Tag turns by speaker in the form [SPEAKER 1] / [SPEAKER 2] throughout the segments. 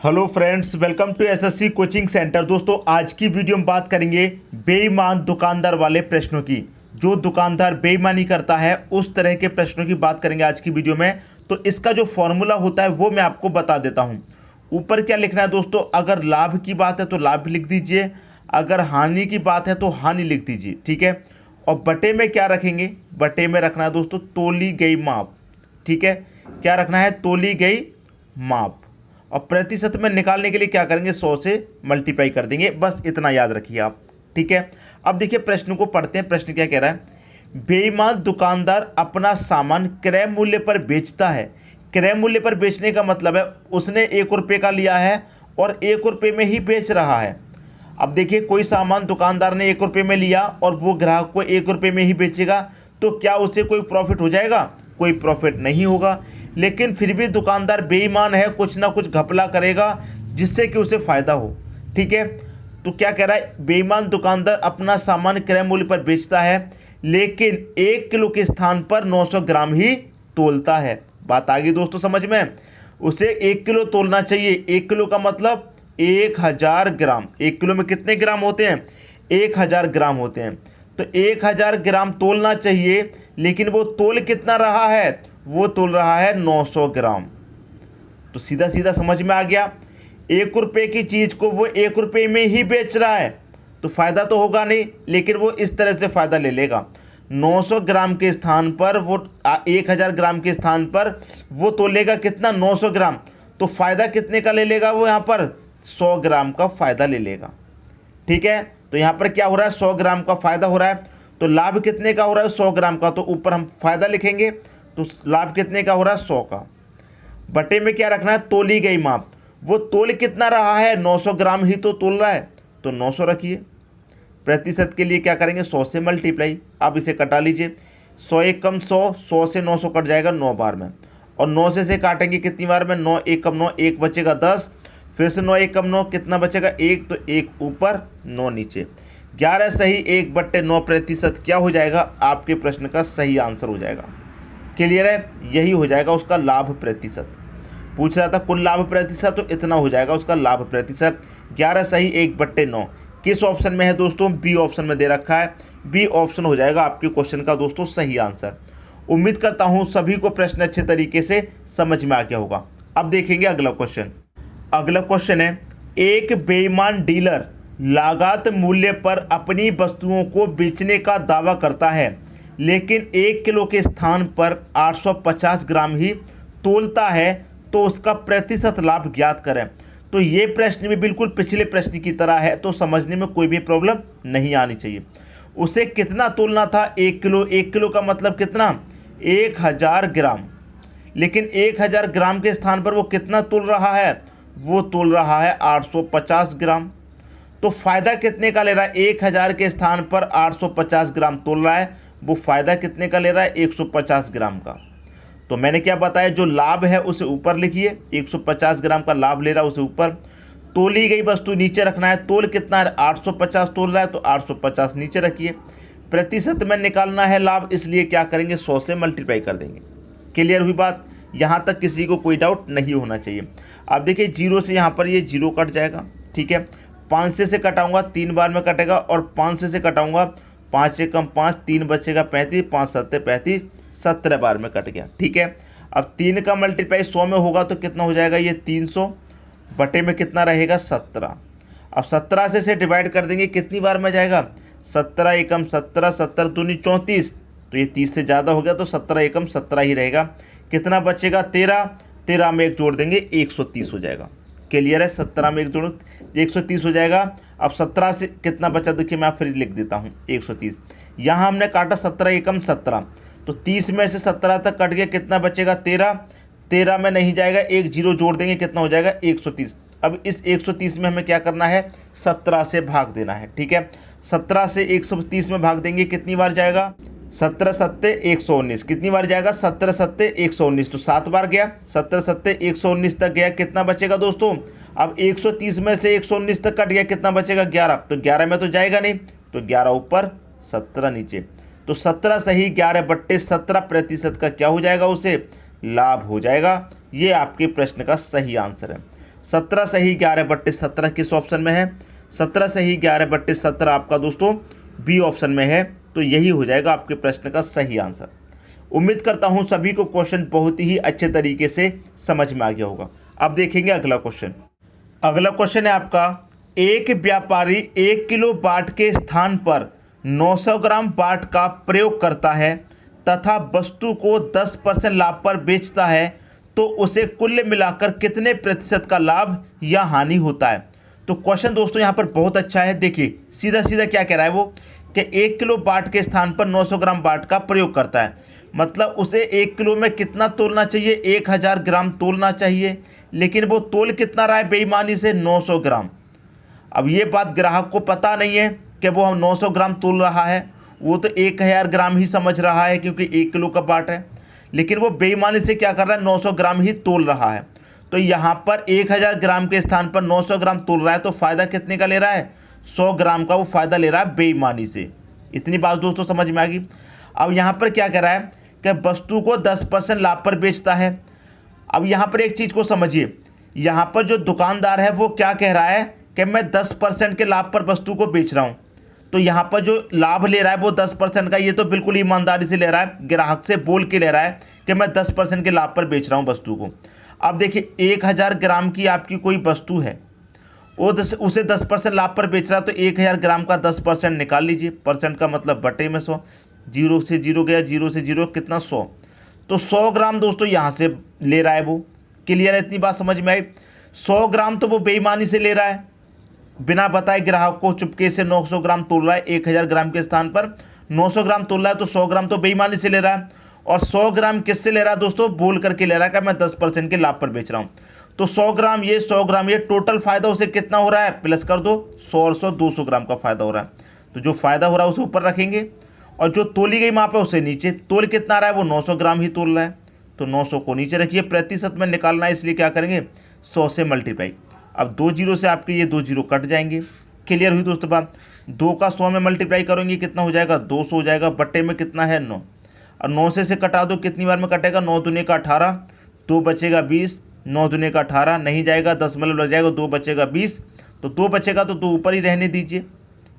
[SPEAKER 1] Hello friends, welcome to SSC coaching centre. दोस्तों, आज की वीडियो में बात करेंगे बेईमान दुकानदार वाले प्रश्नों की। जो दुकानदार बेईमानी करता है उस तरह के प्रश्नों की बात करेंगे आज की वीडियो में। तो इसका जो फॉर्मूला होता है वो मैं आपको बता देता हूं। ऊपर क्या लिखना है दोस्तों, अगर लाभ की बात है तो लाभ लिख दीजिए, अगर हानि की बात है तो हानि लिख दीजिए, ठीक है। और बटे में क्या रखेंगे, बटे में रखना है दोस्तों तोली गई माप, ठीक है। क्या रखना है, तोली गई माप। और प्रतिशत में निकालने के लिए क्या करेंगे, 100 से मल्टीप्लाई कर देंगे, बस इतना याद रखिए आप, ठीक है। अब देखिए प्रश्न को पढ़ते हैं। प्रश्न क्या कह रहा है, बेईमान दुकानदार अपना सामान क्रय मूल्य पर बेचता है। क्रय मूल्य पर बेचने का मतलब है उसने 1 रुपये का लिया है और 1 रुपये में ही बेच रहा है। अब देखिए कोई सामान दुकानदार ने 1 रुपये में लिया और वो ग्राहक को 1 रुपये में ही बेचेगा, तो क्या उसे कोई प्रॉफिट हो जाएगा? कोई प्रॉफिट नहीं होगा। लेकिन फिर भी दुकानदार बेईमान है, कुछ ना कुछ घपला करेगा जिससे कि उसे फ़ायदा हो, ठीक है। तो क्या कह रहा है, बेईमान दुकानदार अपना सामान क्रय मूल्य पर बेचता है लेकिन 1 किलो के स्थान पर 900 ग्राम ही तोलता है। बात आ गई दोस्तों समझ में। उसे 1 किलो तोलना चाहिए। 1 किलो का मतलब 1000 ग्राम। 1 किलो में कितने ग्राम होते हैं? 1000 ग्राम होते हैं। तो 1000 ग्राम तोलना चाहिए, लेकिन वो तोल कितना रहा है? वो तोल रहा है 900 ग्राम। तो सीधा सीधा समझ में आ गया। 1 रुपये की चीज़ को वो 1 रुपये में ही बेच रहा है, तो फ़ायदा तो होगा नहीं, लेकिन वो इस तरह से फ़ायदा ले लेगा। 900 ग्राम के स्थान पर वो 1000 ग्राम के स्थान पर वो तोलेगा कितना? 900 ग्राम। तो फ़ायदा कितने का ले लेगा वो? यहाँ पर 100 ग्राम का फ़ायदा ले लेगा, ठीक है। तो यहाँ पर क्या हो रहा है, 100 ग्राम का फ़ायदा हो रहा है। तो लाभ कितने का हो रहा है? 100 ग्राम का। तो ऊपर हम फ़ायदा लिखेंगे, तो लाभ कितने का हो रहा है? 100 का। बटे में क्या रखना है? तोली गई माप। वो तोल कितना रहा है? 900 ग्राम ही तो तोल रहा है, तो 900 रखिए। प्रतिशत के लिए क्या करेंगे? 100 से मल्टीप्लाई। अब इसे कटा लीजिए। 100 एक कम 100, 100 से 900 कट जाएगा 9 बार में। और 9 से काटेंगे कितनी बार में? 9 एक कम 9, 1 बचेगा 10। फिर से 9 एक कम 9, कितना बचेगा? 1। तो 1 ऊपर 9 नीचे। 11 सही 1/9 प्रतिशत क्या हो जाएगा? आपके प्रश्न का सही आंसर हो जाएगा। क्लियर है? यही हो जाएगा उसका लाभ प्रतिशत। पूछ रहा था कुल लाभ प्रतिशत, तो इतना हो जाएगा उसका लाभ प्रतिशत। 11 सही 1/9 किस ऑप्शन में है दोस्तों? बी ऑप्शन में दे रखा है। बी ऑप्शन हो जाएगा आपके क्वेश्चन का दोस्तों सही आंसर। उम्मीद करता हूं सभी को प्रश्न अच्छे तरीके से समझ में आ गया होगा। अब देखेंगे अगला क्वेश्चन। अगला क्वेश्चन है, एक बेईमान डीलर लागत मूल्य पर अपनी वस्तुओं को बेचने का दावा करता है लेकिन 1 किलो के स्थान पर 850 ग्राम ही तोलता है, तो उसका प्रतिशत लाभ ज्ञात करें। तो ये प्रश्न भी बिल्कुल पिछले प्रश्न की तरह है, तो समझने में कोई भी प्रॉब्लम नहीं आनी चाहिए। उसे कितना तोलना था? 1 किलो। 1 किलो का मतलब कितना? 1000 ग्राम। लेकिन 1000 ग्राम के स्थान पर वो कितना तोल रहा है? वो तोल रहा है 850 ग्राम। तो फ़ायदा कितने का ले रहा है? 1000 के स्थान पर 850 ग्राम तोल रहा है, वो फ़ायदा कितने का ले रहा है? 150 ग्राम का। तो मैंने क्या बताया, जो लाभ है उसे ऊपर लिखिए। 150 ग्राम का लाभ ले रहा है उसे ऊपर। तोली गई वस्तु नीचे रखना है। तोल कितना है? 850 तोल रहा है, तो 850 नीचे रखिए। प्रतिशत में निकालना है लाभ, इसलिए क्या करेंगे? 100 से मल्टीप्लाई कर देंगे। क्लियर हुई बात? यहाँ तक किसी को कोई डाउट नहीं होना चाहिए। अब देखिए 0 से यहाँ पर ये 0 कट जाएगा, ठीक है। 5 से कटाऊंगा 3 बार में कटेगा, और 5 से कटाऊंगा 5 से कम 5, 3 बचेगा 35, 5 7 35, 17 बार में कट गया, ठीक है। अब 3 का मल्टीप्लाई 100 में होगा तो कितना हो जाएगा? ये 300 बटे में कितना रहेगा? 17। अब 17 से डिवाइड कर देंगे, कितनी बार में जाएगा? 17 एकम 17, 17 दूनी 34, तो ये 30 से ज़्यादा हो गया, तो 17 एकम 17 ही रहेगा। कितना बचेगा? 13। 13 में 1 जोड़ देंगे, 130 हो जाएगा। क्लियर है? 17 में 1 जोड़ 130 हो जाएगा। अब 17 से कितना बचा? देखिए मैं फिर लिख देता हूँ 130। यहाँ हमने काटा 17 एकम 17, तो 30 में से 17 तक कट गया, कितना बचेगा? 13। 13 में नहीं जाएगा, 1 0 जोड़ देंगे, कितना हो जाएगा? 130। अब इस 130 में हमें क्या करना है? 17 से भाग देना है, ठीक है। 17 से 130 में भाग देंगे, कितनी बार जाएगा? 17 सत्ते 119। कितनी बार जाएगा? 17 सत्ते 119, तो 7 बार गया। 17 सत्ते 119 तक गया, कितना बचेगा दोस्तों? अब 130 में से 119 तक कट गया, कितना बचेगा? 11। तो 11 में तो जाएगा नहीं, तो 11 ऊपर 17 नीचे। तो 17 सही 11/17 प्रतिशत का क्या हो जाएगा? उसे लाभ हो जाएगा। ये आपके प्रश्न का सही आंसर है। 17 सही 11/17 किस ऑप्शन में है? 17 सही 11/17 आपका दोस्तों बी ऑप्शन में है। तो यही हो जाएगा आपके प्रश्न का सही आंसर। उम्मीद करता हूं सभी को क्वेश्चन बहुत ही अच्छे तरीके से समझ में आ गया होगा। अब देखेंगे अगला क्वेश्चन। अगला क्वेश्चन है आपका, एक व्यापारी 1 किलो बाट के स्थान पर 900 ग्राम बाट का प्रयोग करता है तथा वस्तु को 10% लाभ पर बेचता है, तो उसे कुल मिलाकर कितने प्रतिशत का लाभ या हानि होता है? तो क्वेश्चन दोस्तों यहाँ पर बहुत अच्छा है। देखिए सीधा सीधा क्या कह रहा है वो कि 1 किलो बाट के स्थान पर 900 ग्राम बाट का प्रयोग करता है, मतलब उसे 1 किलो में कितना तोलना चाहिए? 1000 ग्राम तोलना चाहिए, लेकिन वो तोल कितना रहा है बेईमानी से? 900 ग्राम। अब ये बात ग्राहक को पता नहीं है कि वो हम 900 ग्राम तोल रहा है, वो तो 1000 ग्राम ही समझ रहा है क्योंकि 1 किलो का बाट है, लेकिन वो बेईमानी से क्या कर रहा है? 900 ग्राम ही तोल रहा है। तो यहाँ पर 1000 ग्राम के स्थान पर 900 ग्राम तोल रहा है, तो फ़ायदा कितने का ले रहा है? 100 ग्राम का वो फ़ायदा ले रहा है बेईमानी से। इतनी बात दोस्तों समझ में आ गई। अब यहाँ पर क्या कह रहा है कि वस्तु को 10% लाभ पर बेचता है। अब यहाँ पर एक चीज़ को समझिए, यहाँ पर जो दुकानदार है वो क्या कह रहा है कि मैं 10% के लाभ पर वस्तु को बेच रहा हूँ। तो यहाँ पर जो लाभ ले रहा है वो 10% का, ये तो बिल्कुल ईमानदारी से ले रहा है, ग्राहक से बोल के ले रहा है कि मैं 10% के लाभ पर बेच रहा हूँ वस्तु को। अब देखिए 1000 ग्राम की आपकी कोई वस्तु है, वो उसे 10% लाभ पर बेच रहा है, तो 1000 ग्राम का 10% निकाल लीजिए। परसेंट का मतलब बटे में 100, 0 से 0 गया, 0 से 0 कितना? 100। तो 100 ग्राम दोस्तों यहाँ से ले रहा है वो। क्लियर है? इतनी बात समझ में आई? 100 ग्राम तो वो बेईमानी से ले रहा है, बिना बताए ग्राहक को चुपके से 900 ग्राम तोल रहा है। 1000 ग्राम के स्थान पर 900 ग्राम तोल रहा है, तो 100 ग्राम तो बेईमानी से ले रहा है। और 100 ग्राम किससे ले रहा है दोस्तों? बोल करके ले रहा है कि मैं 10% के लाभ पर बेच रहा हूँ। तो 100 ग्राम ये, 100 ग्राम ये, टोटल फ़ायदा उसे कितना हो रहा है? प्लस कर दो, 100 और 100 200 ग्राम का फ़ायदा हो रहा है। तो जो फ़ायदा हो रहा है उसे ऊपर रखेंगे और जो तोली गई माप है उसे नीचे। तोल कितना आ रहा है? वो 900 ग्राम ही तोल रहा है, तो 900 को नीचे रखिए। प्रतिशत में निकालना है, इसलिए क्या करेंगे? 100 से मल्टीप्लाई। अब 2 जीरो से आपके ये 2 जीरो कट जाएंगे। क्लियर हुई दोस्तों बात? 2 का 100 में मल्टीप्लाई करेंगे कितना हो जाएगा? 200 हो जाएगा। बट्टे में कितना है? 9। और 9 से कटा दो, कितनी बार में कटेगा? 9 दूने का 18, 2 बचेगा 20, 9 दूने का 18 नहीं जाएगा, 10 मतलब लग जाएगा, 2 बचेगा 20, तो 2 बचेगा तो 2 ऊपर ही रहने दीजिए।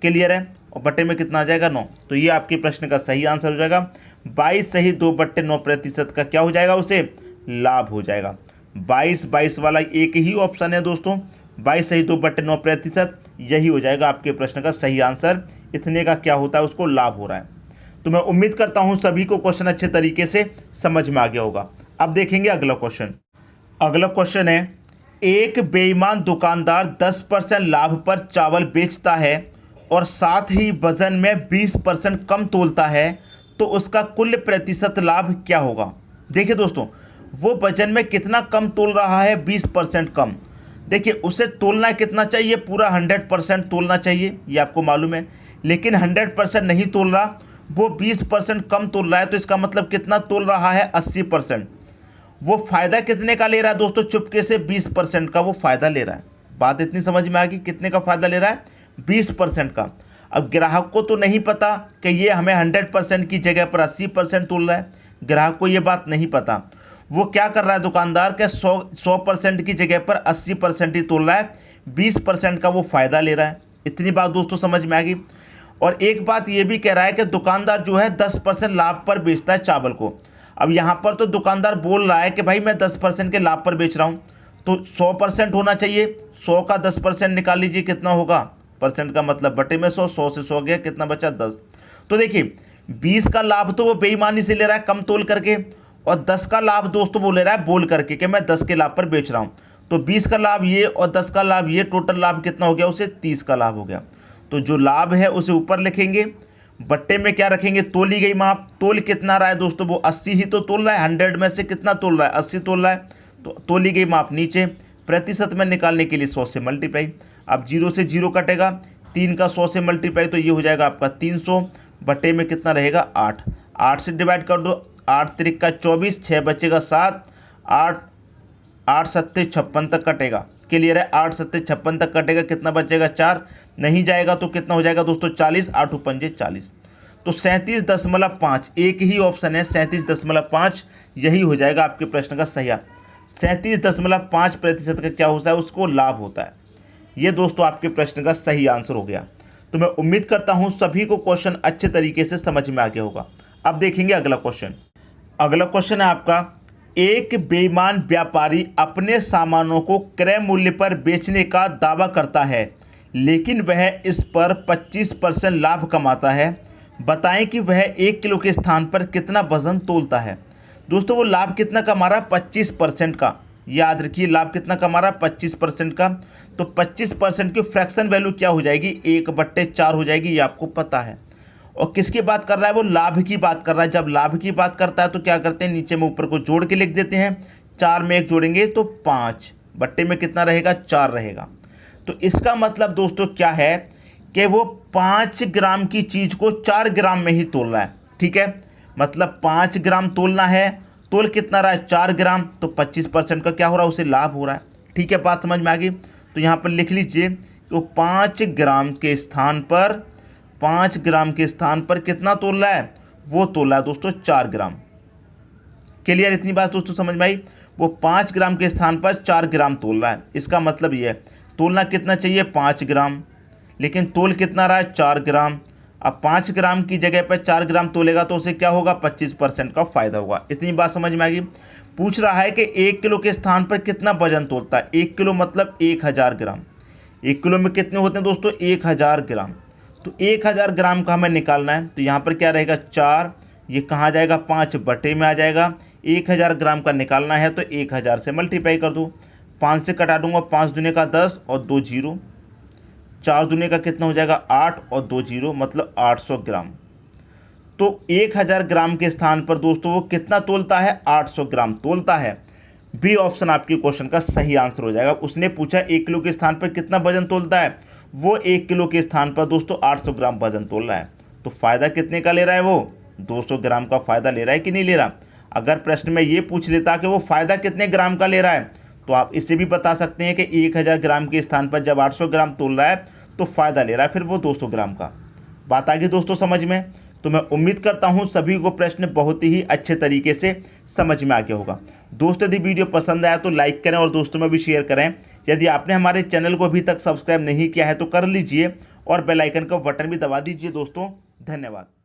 [SPEAKER 1] क्लियर है? और बट्टे में कितना आ जाएगा? 9। तो ये आपके प्रश्न का सही आंसर हो जाएगा। 22 सही 2/9% का क्या हो जाएगा? उसे लाभ हो जाएगा। 22 वाला एक ही ऑप्शन है दोस्तों, 22 सही 2/9%, यही हो जाएगा आपके प्रश्न का सही आंसर। इतने का क्या होता है? उसको लाभ हो रहा है। तो मैं उम्मीद करता हूं सभी को क्वेश्चन अच्छे तरीके से समझ में आ गया होगा। अब देखेंगे अगला क्वेश्चन। अगला क्वेश्चन है, एक बेईमान दुकानदार 10% लाभ पर चावल बेचता है और साथ ही वजन में 20% कम तोलता है, तो उसका कुल प्रतिशत लाभ क्या होगा? देखिए दोस्तों, वो वजन में कितना कम तोल रहा है? 20% कम। देखिए उसे तोलना कितना चाहिए? पूरा 100% तोलना चाहिए, ये आपको मालूम है, लेकिन 100% नहीं तोल रहा, वो 20% कम तोल रहा है। तो इसका मतलब कितना तोल रहा है? 80%। वो फ़ायदा कितने का ले रहा है दोस्तों? चुपके से 20% का वो फ़ायदा ले रहा है। बात इतनी समझ में आ गई? कितने का फ़ायदा ले रहा है? 20% का। अब ग्राहक को तो नहीं पता कि ये हमें 100% की जगह पर 80% तोल रहा है, ग्राहक को ये बात नहीं पता। वो क्या कर रहा है दुकानदार के 100% की जगह पर 80% ही तोल रहा है, 20% का वो फ़ायदा ले रहा है। इतनी बात दोस्तों समझ में आ गई। और एक बात ये भी कह रहा है कि दुकानदार जो है 10% लाभ पर बेचता है चावल को। अब यहाँ पर तो दुकानदार बोल रहा है कि भाई मैं 10% के लाभ पर बेच रहा हूँ, तो 100% होना चाहिए। 100 का 10% निकाल लीजिए, कितना होगा? परसेंट का मतलब बटे में 100, 100 से 100 गया, कितना बचा? 10। तो देखिए 20 का लाभ तो वो बेईमानी से ले रहा है कम तोल करके, और 10 का लाभ दोस्तों वो ले रहा है बोल करके कि मैं 10 के लाभ पर बेच रहा हूँ। तो 20 का लाभ ये और 10 का लाभ ये, टोटल लाभ कितना हो गया? उसे 30 का लाभ हो गया। तो जो लाभ है उसे ऊपर लिखेंगे, बट्टे में क्या रखेंगे? तोली गई माप। तोल कितना रहा है दोस्तों? वो 80 ही तो तोल रहा है, 100 में से कितना तोल रहा है? 80 तोल रहा है। तो तोली गई माप नीचे, प्रतिशत में निकालने के लिए 100 से मल्टीप्लाई। अब 0 से 0 कटेगा, 3 का 100 से मल्टीप्लाई, तो ये हो जाएगा आपका 300, बट्टे में कितना रहेगा? 8। 8 से डिवाइड कर दो, 8 त्रिक का 24, 6 बचेगा 7, 8 सत्ते 56 तक कटेगा। क्लियर है? 8 सत्ते 56 तक कटेगा, कितना बचेगा? 4 नहीं जाएगा तो कितना हो जाएगा दोस्तों? 40, 8 पंजे 40। तो 37.5 एक ही ऑप्शन है, 37.5, यही हो जाएगा आपके प्रश्न का सही। 37.5% का क्या होता है, उसको लाभ होता है। ये दोस्तों आपके प्रश्न का सही आंसर हो गया। तो मैं उम्मीद करता हूँ सभी को क्वेश्चन अच्छे तरीके से समझ में आ गया होगा। अब देखेंगे अगला क्वेश्चन। अगला क्वेश्चन है आपका, एक बेईमान व्यापारी अपने सामानों को क्रय मूल्य पर बेचने का दावा करता है, लेकिन वह इस पर 25% लाभ कमाता है। बताएं कि वह 1 किलो के स्थान पर कितना वजन तोलता है। दोस्तों वो लाभ कितना कमा रहा है, 25% का। याद रखिए लाभ कितना कमा रहा है, 25% का। तो 25% की फ्रैक्शन वैल्यू क्या हो जाएगी, 1/4 हो जाएगी, ये आपको पता है। और किसकी बात कर रहा है, वो लाभ की बात कर रहा है। जब लाभ की बात करता है तो क्या करते हैं, नीचे में ऊपर को जोड़ के लिख देते हैं। 4 में 1 जोड़ेंगे तो 5, बट्टे में कितना रहेगा, 4 रहेगा। तो इसका मतलब दोस्तों क्या है कि वो 5 ग्राम की चीज़ को 4 ग्राम में ही तोल रहा है। ठीक है, मतलब 5 ग्राम तोलना है, तोल कितना रहा है, 4 ग्राम। तो 25% का क्या हो रहा है, उसे लाभ हो रहा है। ठीक है, बात समझ में आ गई। तो यहाँ पर लिख लीजिए कि वो 5 ग्राम के स्थान पर 5 ग्राम के स्थान पर कितना तोल रहा है, वो तोल रहा है दोस्तों 4 ग्राम। क्लियर, इतनी बात दोस्तों समझ में आई। वो 5 ग्राम के स्थान पर 4 ग्राम तोल रहा है। इसका मतलब ये है तोलना कितना चाहिए, 5 ग्राम, लेकिन तोल कितना रहा है, 4 ग्राम। अब 5 ग्राम की जगह पर 4 ग्राम तोलेगा तो उसे क्या होगा, 25% का फ़ायदा होगा। इतनी बात समझ में आ गई। पूछ रहा है कि 1 किलो के स्थान पर कितना वजन तोलता है। 1 किलो मतलब 1000 ग्राम। 1 किलो में कितने होते हैं दोस्तों, 1000 ग्राम। तो 1000 ग्राम का हमें निकालना है। तो यहाँ पर क्या रहेगा, 4, ये कहाँ जाएगा, 5 बटे में आ जाएगा। 1000 ग्राम का निकालना है तो 1000 से मल्टीप्लाई कर दो। 5 से कटा दूंगा, 5 दूने का 10 और 2 जीरो, 4 दूने का कितना हो जाएगा, 8 और 2 जीरो, मतलब 800 ग्राम। तो 1000 ग्राम के स्थान पर दोस्तों वो कितना तोलता है, 800 ग्राम तोलता है। बी ऑप्शन आपके क्वेश्चन का सही आंसर हो जाएगा। उसने पूछा 1 किलो के स्थान पर कितना वजन तोलता है, वो 1 किलो के स्थान पर दोस्तों 800 ग्राम वजन तोल रहा है। तो फ़ायदा कितने का ले रहा है, वो 200 ग्राम का फ़ायदा ले रहा है कि नहीं ले रहा। अगर प्रश्न में ये पूछ लेता कि वो फ़ायदा कितने ग्राम का ले रहा है, तो आप इसे भी बता सकते हैं कि 1000 ग्राम के स्थान पर जब 800 ग्राम तोल रहा है तो फ़ायदा ले रहा है फिर वो 200 ग्राम का। बात आ गई दोस्तों समझ में। तो मैं उम्मीद करता हूं सभी को प्रश्न बहुत ही अच्छे तरीके से समझ में आ गया होगा। दोस्तों यदि वीडियो पसंद आया तो लाइक करें और दोस्तों में भी शेयर करें। यदि आपने हमारे चैनल को अभी तक सब्सक्राइब नहीं किया है तो कर लीजिए और बेल आइकन का बटन भी दबा दीजिए दोस्तों। धन्यवाद।